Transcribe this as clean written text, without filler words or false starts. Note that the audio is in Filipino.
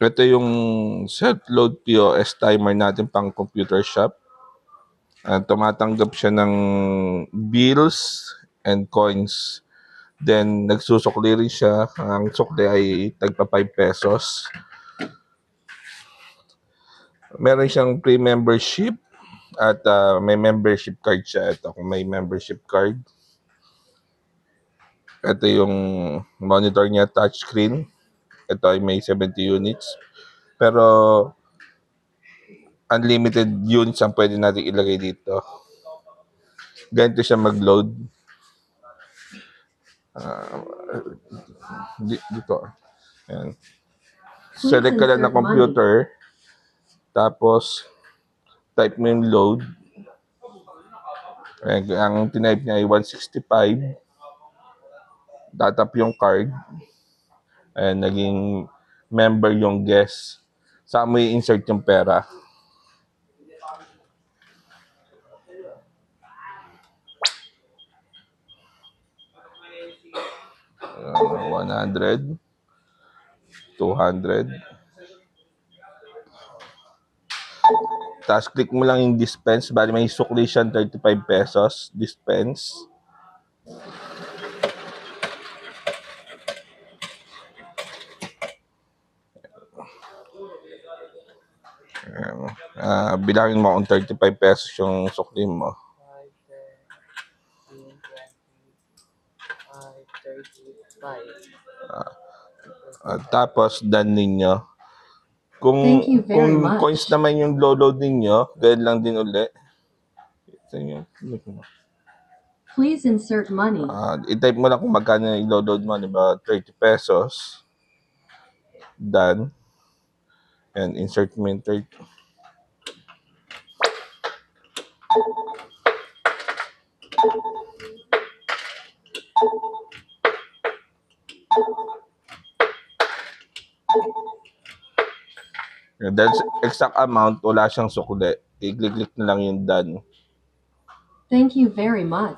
Ito yung self-load POS timer natin pang computer shop. Tumatanggap siya ng bills and coins. Then, nagsusukli rin siya. Ang sukli ay tagpa 5 pesos. Meron siyang pre-membership at may membership card siya. Ito, kung may membership card. Ito yung monitor niya, touchscreen. Ito ay may 70 units. Pero, unlimited units ang pwede natin ilagay dito. Ganito siya mag-load. Dito. Ayan. Select ka lang na computer. Tapos, type mo yung load. Ayan, ang tinype niya ay 165. Tatap yung card. Ayan, naging member yung guest. Saan mo i-insert yung pera? Uh, 100. 200. Tapos click mo lang yung dispense. Bali may sukli siya 35 pesos. Dispense. Bilangin mo kung 35 pesos yung sukli mo. 35. Tapos done ninyo. Kung coins naman yung load ninyo, ganyan lang din uli. Please insert money. I-type mo lang kung magkano yung load mo, diba? 30 pesos. Done. And insert mo yung 30. That's exact amount, wala siyang sukli. I-click na lang yung done. Thank you very much.